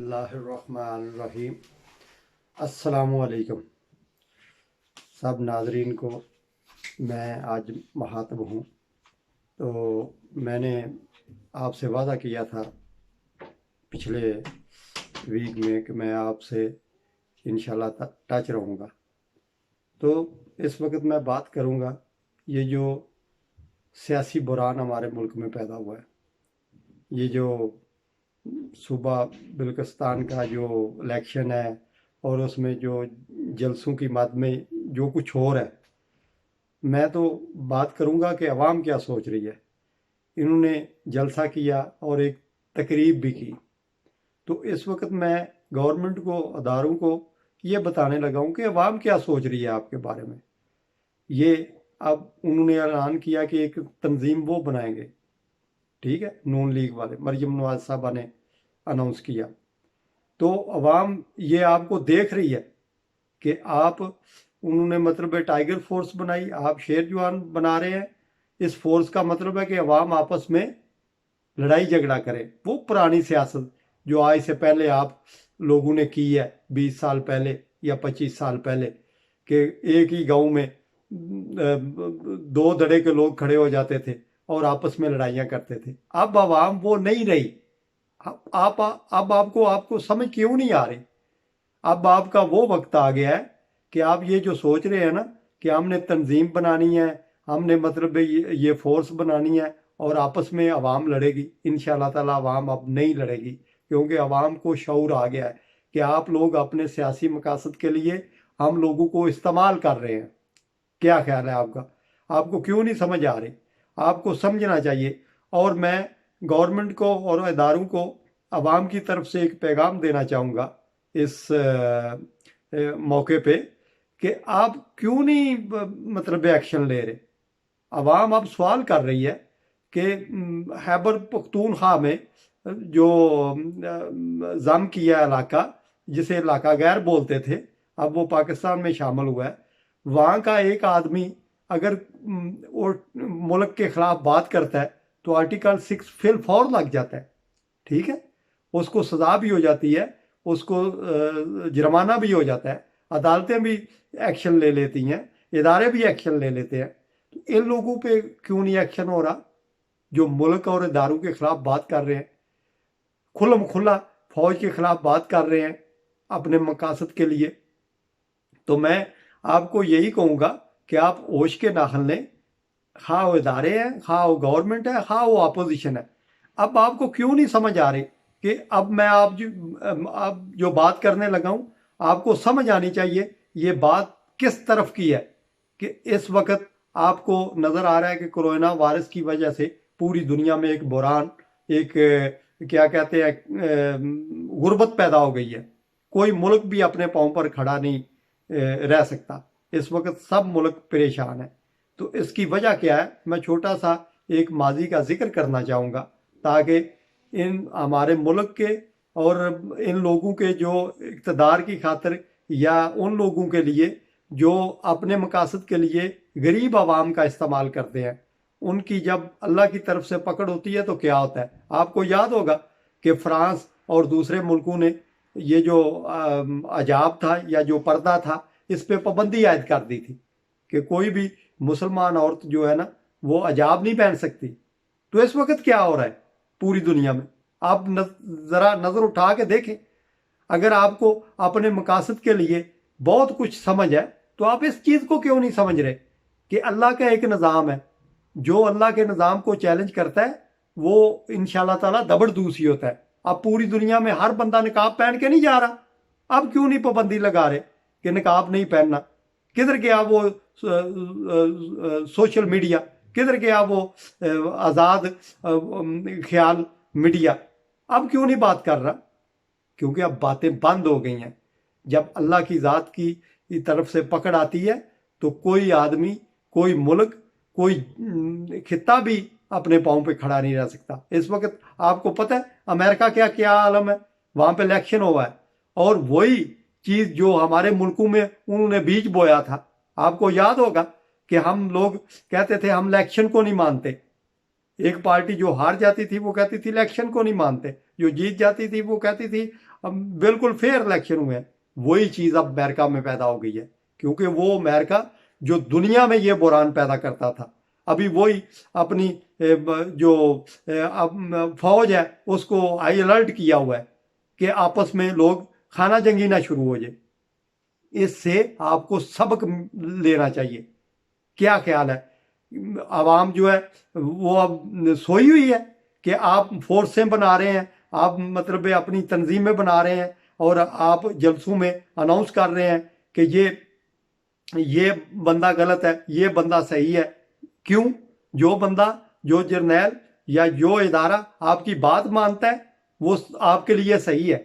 बिस्मिल्लाहिर्रहमानिर्रहीम। अस्सलामुअलैकुम। सब नाजरीन को मैं आज मुखातब हूँ। तो मैंने आपसे वादा किया था पिछले वीक में कि मैं आपसे इंशाल्लाह टच रहूँगा। तो इस वक्त मैं बात करूँगा ये जो सियासी बुरान हमारे मुल्क में पैदा हुआ है, ये जो सूबा बलूचिस्तान का जो इलेक्शन है और उसमें जो जलसों की मद में जो कुछ हो रहा है, मैं तो बात करूंगा कि अवाम क्या सोच रही है। इन्होंने जलसा किया और एक तकरीब भी की। तो इस वक्त मैं गवर्नमेंट को, अदारों को ये बताने लगा हूँ कि अवाम क्या सोच रही है आपके बारे में। ये अब उन्होंने ऐलान किया कि एक तंजीम वो बनाएंगे, ठीक है, नून लीग वाले, मरियम नवाज साहबा ने अनाउंस किया। तो अवाम ये आपको देख रही है कि आप, उन्होंने मतलब टाइगर फोर्स बनाई, आप शेर जवान बना रहे हैं। इस फोर्स का मतलब है कि अवाम आपस में लड़ाई झगड़ा करे। वो पुरानी सियासत जो आज से पहले आप लोगों ने की है, 20 साल पहले या 25 साल पहले, कि एक ही गांव में दो धड़े के लोग खड़े हो जाते थे और आपस में लड़ाइयाँ करते थे। अब अवाम वो नहीं रही। अब आपको समझ क्यों नहीं आ रही? अब आपका वो वक्त आ गया है कि आप ये जो सोच रहे हैं ना कि हमने तंजीम बनानी है, हमने मतलब ये फोर्स बनानी है और आपस में अवाम लड़ेगी। इंशाल्लाह ताला अवाम अब नहीं लड़ेगी, क्योंकि अवाम को शऊर आ गया है कि आप लोग अपने सियासी मकासद के लिए हम लोगों को इस्तेमाल कर रहे हैं। क्या ख्याल है आपका? आपको क्यों नहीं समझ आ रही? आपको समझना चाहिए। और मैं गवर्नमेंट को और इदारों को अवाम की तरफ से एक पैगाम देना चाहूँगा इस मौके पे कि आप क्यों नहीं मतलब एक्शन ले रहे। अवाम अब सवाल कर रही है कि खैबर पख्तूनख्वा में जो जम किया इलाका, जिसे इलाका गैर बोलते थे, अब वो पाकिस्तान में शामिल हुआ है। वहाँ का एक आदमी अगर मुल्क के खिलाफ बात करता है तो आर्टिकल 6 फिल फौर लग जाता है, ठीक है, उसको सज़ा भी हो जाती है, उसको जुर्माना भी हो जाता है, अदालतें भी एक्शन ले लेती हैं, इदारे भी एक्शन ले लेते हैं। तो इन लोगों पे क्यों नहीं एक्शन हो रहा जो मुल्क और इदारों के खिलाफ बात कर रहे हैं, खुल्म खुला फौज के खिलाफ बात कर रहे हैं अपने मकासद के लिए? तो मैं आपको यही कहूँगा कि आप होश के नाखन लें। हाँ वो इदारे हैं, हाँ वो गवर्नमेंट है, हाँ वो अपोजिशन है। अब आपको क्यों नहीं समझ आ रही कि अब मैं आप जो बात करने लगा हूँ, आपको समझ आनी चाहिए ये बात किस तरफ की है। कि इस वक्त आपको नज़र आ रहा है कि कोरोना वायरस की वजह से पूरी दुनिया में एक बुरान, एक क्या कहते हैं, गुर्बत पैदा हो गई है। कोई मुल्क भी अपने पाँव पर खड़ा नहीं रह सकता। इस वक्त सब मुल्क परेशान है। तो इसकी वजह क्या है, मैं छोटा सा एक माजी का जिक्र करना चाहूँगा ताकि इन हमारे मुल्क के और इन लोगों के जो इक़्तिदार की खातिर या उन लोगों के लिए जो अपने मकासद के लिए गरीब आवाम का इस्तेमाल करते हैं, उनकी जब अल्लाह की तरफ से पकड़ होती है तो क्या होता है। आपको याद होगा कि फ्रांस और दूसरे मुल्कों ने ये जो अजाब था या जो पर्दा था, इस पर पाबंदी आयद कर दी थी कि कोई भी मुसलमान औरत जो है ना वो अजाब नहीं पहन सकती। तो इस वक्त क्या हो रहा है पूरी दुनिया में? आप ज़रा नज़र उठा के देखें। अगर आपको अपने मकासद के लिए बहुत कुछ समझ है तो आप इस चीज़ को क्यों नहीं समझ रहे कि अल्लाह का एक निज़ाम है। जो अल्लाह के निज़ाम को चैलेंज करता है वो इंशाल्लाह ताला दबड़दूसी होता है। अब पूरी दुनिया में हर बंदा निकाब पहन के नहीं जा रहा। अब क्यों नहीं पाबंदी लगा रहे कि निकाब नहीं पहनना? किधर गया वो सोशल मीडिया? किधर गया वो आज़ाद ख्याल मीडिया? अब क्यों नहीं बात कर रहा? क्योंकि अब बातें बंद हो गई हैं। जब अल्लाह की ज़ात की तरफ से पकड़ आती है तो कोई आदमी, कोई मुल्क, कोई खित्ता भी अपने पाँव पे खड़ा नहीं रह सकता। इस वक्त आपको पता है अमेरिका क्या आलम है, वहाँ पे इलेक्शन हुआ है और वही चीज़ जो हमारे मुल्कों में उन्होंने बीज बोया था। आपको याद होगा कि हम लोग कहते थे हम इलेक्शन को नहीं मानते, ایک پارٹی جو ہار جاتی تھی وہ کہتی تھی الیکشن کو نہیں مانتے، جو جیت جاتی تھی وہ کہتی تھی بالکل فیئر الیکشن ہوئے ہیں۔ وہی چیز اب امریکہ میں پیدا ہو گئی ہے، کیونکہ وہ امریکہ جو دنیا میں یہ بحران پیدا کرتا تھا، ابھی وہی اپنی جو فوج ہے اس کو ہائی الرٹ کیا ہوا ہے کہ آپس میں لوگ خانہ جنگی نہ شروع ہو جائے۔ اس سے آپ کو سبق لینا چاہیے۔ کیا خیال ہے؟ عوام جو ہے وہ اب سوئی ہوئی ہے کہ آپ فورسیں بنا رہے ہیں، آپ مطلب اپنی تنظیمیں بنا رہے ہیں اور آپ جلسوں میں اناؤنس کر رہے ہیں کہ یہ بندہ غلط ہے، یہ بندہ صحیح ہے۔ کیوں؟ جو بندہ، جو جرنیل یا جو ادارہ آپ کی بات مانتا ہے وہ آپ کے لیے صحیح ہے،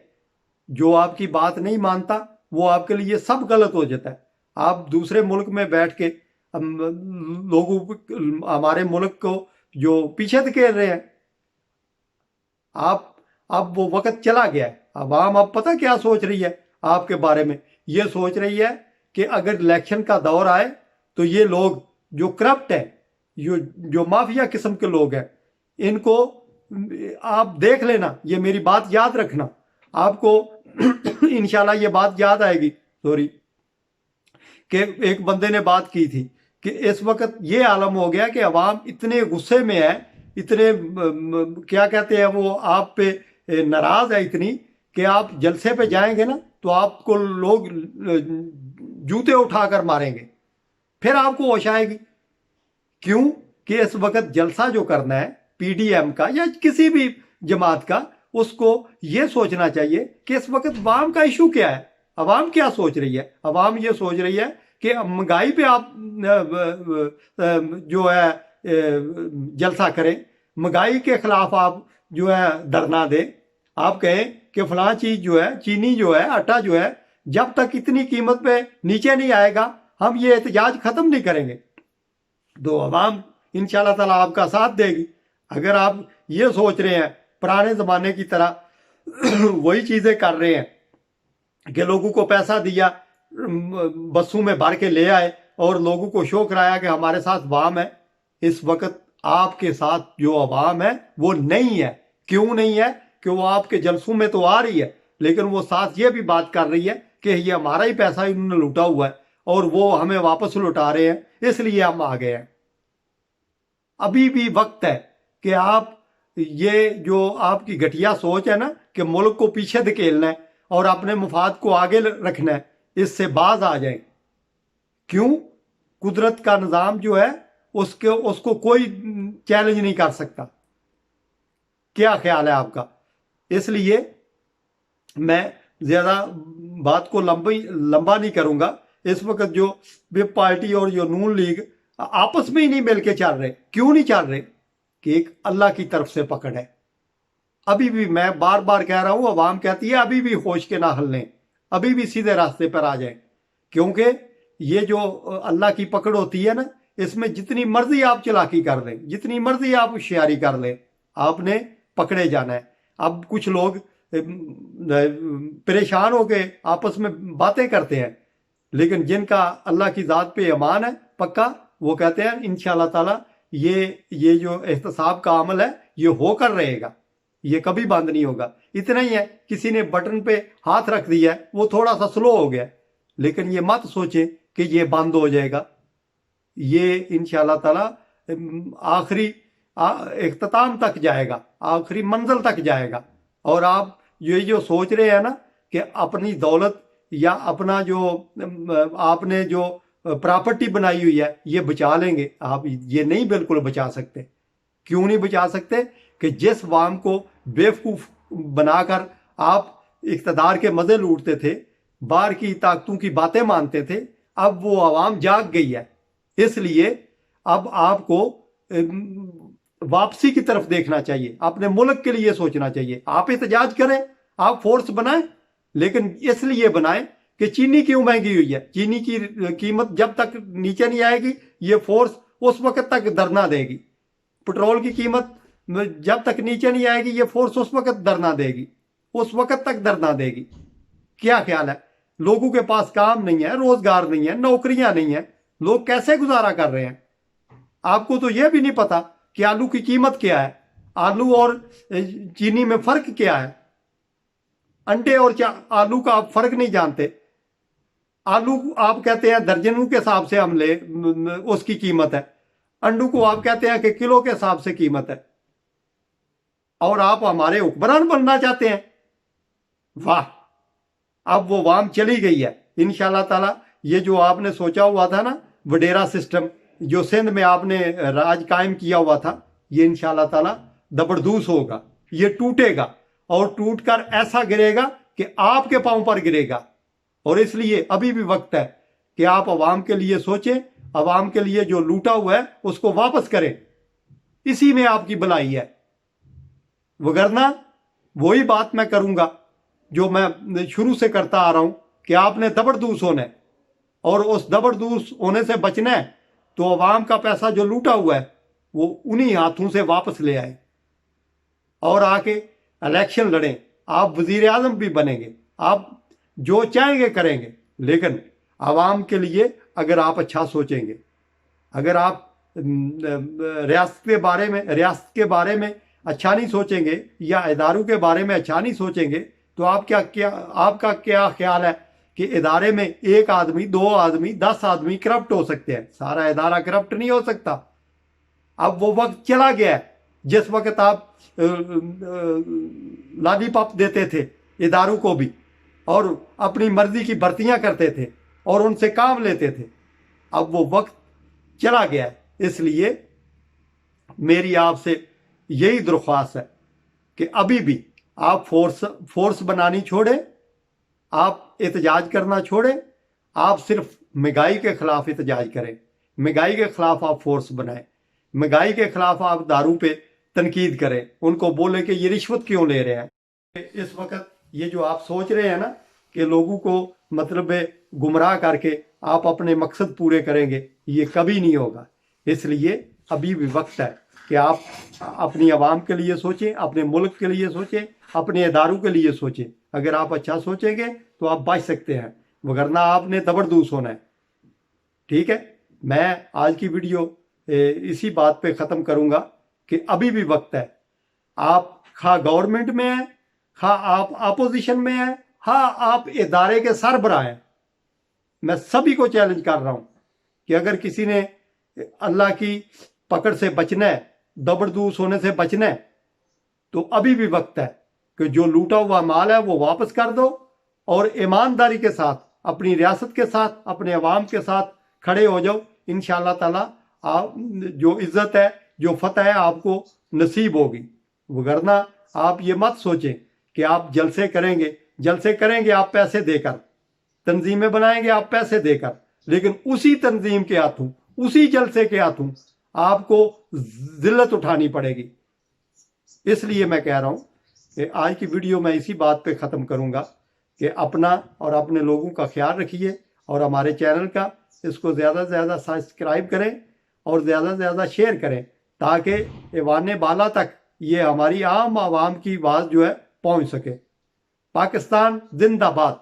جو آپ کی بات نہیں مانتا وہ آپ کے لیے سب غلط ہو جاتا ہے۔ آپ دوسرے ملک میں بیٹھ کے لوگوں ہمارے ملک کو جو پیچھے دھکیل رہے ہیں، اب وہ وقت چلا گیا ہے۔ عوام اب پتہ کیا سوچ رہی ہے آپ کے بارے میں؟ یہ سوچ رہی ہے کہ اگر الیکشن کا دور آئے تو یہ لوگ جو کرپٹ ہیں، جو مافیا قسم کے لوگ ہیں، ان کو آپ دیکھ لینا، یہ میری بات یاد رکھنا، آپ کو انشاءاللہ یہ بات یاد آئے گی۔ کہ ایک بندے نے بات کی تھی کہ اس وقت یہ عالم ہو گیا کہ عوام اتنے غصے میں ہے، اتنے کیا کہتے ہیں وہ آپ پہ ناراض ہے اتنی کہ آپ جلسے پہ جائیں گے نا تو آپ کو لوگ جوتے اٹھا کر ماریں گے، پھر آپ کو ہوش آئے گی۔ کیوں کہ اس وقت جلسہ جو کرنا ہے پی ڈی ایم کا یا کسی بھی جماعت کا، اس کو یہ سوچنا چاہیے کہ اس وقت عوام کا ایشو کیا ہے، عوام کیا سوچ رہی ہے۔ عوام یہ سوچ رہی ہے کہ مہنگائی پہ آپ جو ہے جلسہ کریں، مہنگائی کے خلاف آپ جو ہے دھرنا دیں، آپ کہیں کہ فلاں چیز جو ہے، چینی جو ہے، آٹا جو ہے، جب تک اتنی قیمت پہ نیچے نہیں آئے گا ہم یہ احتجاج ختم نہیں کریں گے۔ تو عوام انشاءاللہ تعالیٰ آپ کا ساتھ دے گی۔ اگر آپ یہ سوچ رہے ہیں پرانے زمانے کی طرح وہی چیزیں کر رہے ہیں کہ لوگوں کو پیسہ دیا، بسوں میں بھر کے لے آئے اور لوگوں کو شو کرایا کہ ہمارے ساتھ عوام ہے، اس وقت آپ کے ساتھ جو عوام ہے وہ نہیں ہے۔ کیوں نہیں ہے؟ کہ وہ آپ کے جلسوں میں تو آ رہی ہے لیکن وہ ساتھ یہ بھی بات کر رہی ہے کہ یہ ہمارا ہی پیسہ انہوں نے لوٹا ہوا ہے اور وہ ہمیں واپس لوٹا رہے ہیں، اس لیے ہم آ گئے ہیں۔ ابھی بھی وقت ہے کہ آپ یہ جو آپ کی گھٹیا سوچ ہے نا کہ ملک کو پیچھے دھکیلنا ہے اور اپنے مفاد کو آگے رکھنا ہے، اس سے باز آ جائیں۔ کیوں؟ قدرت کا نظام جو ہے اس کو کوئی چیلنج نہیں کر سکتا۔ کیا خیال ہے آپ کا؟ اس لیے میں زیادہ بات کو لمبا نہیں کروں گا۔ اس وقت جو وپ پارٹی اور جو نون لیگ آپس میں ہی نہیں مل کے چل رہے۔ کیوں نہیں چل رہے؟ کہ ایک اللہ کی طرف سے پکڑ ہے۔ ابھی بھی میں بار بار کہہ رہا ہوں، عوام کہتی ہے ابھی بھی ہوش کے نہ ہلنے، ابھی بھی سیدھے راستے پر آ جائیں، کیونکہ یہ جو اللہ کی پکڑ ہوتی ہے نا، اس میں جتنی مرضی آپ چلاکی کر لیں، جتنی مرضی آپ ہوشیاری کر لیں، آپ نے پکڑے جانا ہے۔ اب کچھ لوگ پریشان ہو کے آپس میں باتیں کرتے ہیں، لیکن جن کا اللہ کی ذات پہ ایمان ہے پکا، وہ کہتے ہیں انشاءاللہ تعالی یہ جو احتساب کا عمل ہے یہ ہو کر رہے گا، یہ کبھی بند نہیں ہوگا۔ اتنا ہی ہے، کسی نے بٹن پہ ہاتھ رکھ دیا ہے، وہ تھوڑا سا سلو ہو گیا، لیکن یہ مت سوچیں کہ یہ بند ہو جائے گا۔ یہ انشاءاللہ تعالی آخری اختتام تک جائے گا، آخری منزل تک جائے گا۔ اور آپ یہ جو سوچ رہے ہیں نا کہ اپنی دولت یا اپنا جو آپ نے جو پراپرٹی بنائی ہوئی ہے یہ بچا لیں گے، آپ یہ نہیں بالکل بچا سکتے۔ کیوں نہیں بچا سکتے؟ کہ جس عوام کو بیوقوف بنا کر آپ اقتدار کے مزے لوٹتے تھے، باہر کی طاقتوں کی باتیں مانتے تھے، اب وہ عوام جاگ گئی ہے۔ اس لیے اب آپ کو واپسی کی طرف دیکھنا چاہیے، اپنے ملک کے لیے سوچنا چاہیے۔ آپ احتجاج کریں، آپ فورس بنائیں، لیکن اس لیے بنائیں کہ چینی کیوں مہنگی ہوئی ہے، چینی کی قیمت جب تک نیچے نہیں آئے گی یہ فورس اس وقت تک دھرنا دے گی۔ پٹرول کی قیمت جب تک نیچے نہیں آئے گی یہ فورس اس وقت دھرنا دے گی، اس وقت تک دھرنا دے گی۔ کیا خیال ہے؟ لوگوں کے پاس کام نہیں ہے، روزگار نہیں ہے، نوکریاں نہیں ہیں، لوگ کیسے گزارا کر رہے ہیں؟ آپ کو تو یہ بھی نہیں پتا कि आलू की कीमत क्या है, आलू और चीनी में फर्क क्या है। अंडे और आलू का आप फर्क नहीं जानते। आलू आप कहते हैं दर्जनों के हिसाब से हम ले उसकी कीमत है, अंडू को आप कहते हैं कि किलो के हिसाब से कीमत है, और आप हमारे हुक्मरान बनना चाहते हैं। वाह, अब वो वाम चली गई है इंशाल्लाह ताला। ये जो आपने सोचा हुआ था ना वडेरा सिस्टम, जो सिंध में आपने राज कायम किया हुआ था, ये इंशाल्लाह ताला दबरदूस होगा, ये टूटेगा और टूटकर ऐसा गिरेगा कि आपके पांव पर गिरेगा। और इसलिए अभी भी वक्त है कि आप अवाम के लिए सोचें, अवाम के लिए जो लूटा हुआ है उसको वापस करें, इसी में आपकी भलाई है। वगरना वही बात मैं करूंगा जो मैं शुरू से करता आ रहा हूं कि आपने दबरदूस होना है, और उस दबरदूस होने से बचना है तो अवाम का पैसा जो लूटा हुआ है वो उन्हीं हाथों से वापस ले आए और आके इलेक्शन लड़ें। आप वजीर आजम भी बनेंगे, आप जो चाहेंगे करेंगे, लेकिन आवाम के लिए अगर आप अच्छा सोचेंगे, अगर आप रियासत के बारे में अच्छा नहीं सोचेंगे या इदारों के बारे में अच्छा नहीं सोचेंगे, तो आपका क्या ख्याल है कि इदारे में एक आदमी, 2 आदमी, 10 आदमी करप्ट हो सकते हैं, सारा इदारा करप्ट नहीं हो सकता। अब वो वक्त चला गया है जिस वक्त आप लॉलीपॉप देते थे इदारों को भी और अपनी मर्जी की भर्तियां करते थे और उनसे काम लेते थे। अब वो वक्त चला गया है। इसलिए मेरी आपसे यही दरख्वास्त है कि अभी भी आप फोर्स बनानी छोड़ें, आप एहतजाज करना छोड़ें, आप सिर्फ महंगाई के खिलाफ एहतजाज करें, महंगाई के खिलाफ आप फोर्स बनाएं, महंगाई के खिलाफ आप दारू पे तनकीद करें, उनको बोलें कि ये रिश्वत क्यों ले रहे हैं। इस वक्त ये जो आप सोच रहे हैं ना कि लोगों को मतलब गुमराह करके आप अपने मकसद पूरे करेंगे, ये कभी नहीं होगा। इसलिए अभी भी वक्त है कि आप अपनी आवाम के लिए सोचें, अपने मुल्क के लिए सोचें, अपने इदारों के लिए सोचें। अगर आप अच्छा सोचेंगे तो आप बच सकते हैं, वगरना आपने दबरदूस होना है। ठीक है, मैं आज की वीडियो इसी बात पे ख़त्म करूँगा कि अभी भी वक्त है। आप खा गवर्नमेंट में हैं, खा आप अपोजिशन में हैं, हाँ आप इदारे के सरबराह हैं। मैं सभी को चैलेंज कर रहा हूँ कि अगर किसी ने अल्लाह की पकड़ से बचना है, दबरदूस होने से बचना है, तो अभी भी वक्त है कि जो लूटा हुआ माल है वो वापस कर दो और ईमानदारी के साथ अपनी रियासत के साथ, अपने अवाम के साथ खड़े हो जाओ। इंशाअल्लाह ताला आप जो इज्जत है, जो फतह है, आपको नसीब होगी। वगरना आप ये मत सोचें कि आप जलसे करेंगे आप पैसे देकर, तंजीमें बनाएंगे आप पैसे देकर, लेकिन उसी तंजीम के हाथों, उसी जलसे के हाथों आपको जिल्लत उठानी पड़ेगी। इसलिए मैं कह रहा हूं कि आज की वीडियो मैं इसी बात पे ख़त्म करूंगा कि अपना और अपने लोगों का ख्याल रखिए और हमारे चैनल का इसको ज़्यादा से ज़्यादा सब्सक्राइब करें और ज़्यादा से ज़्यादा शेयर करें, ताकि ऐवान बाला तक ये हमारी आम आवाम की आवाज़ जो है पहुंच सके। पाकिस्तान जिंदाबाद।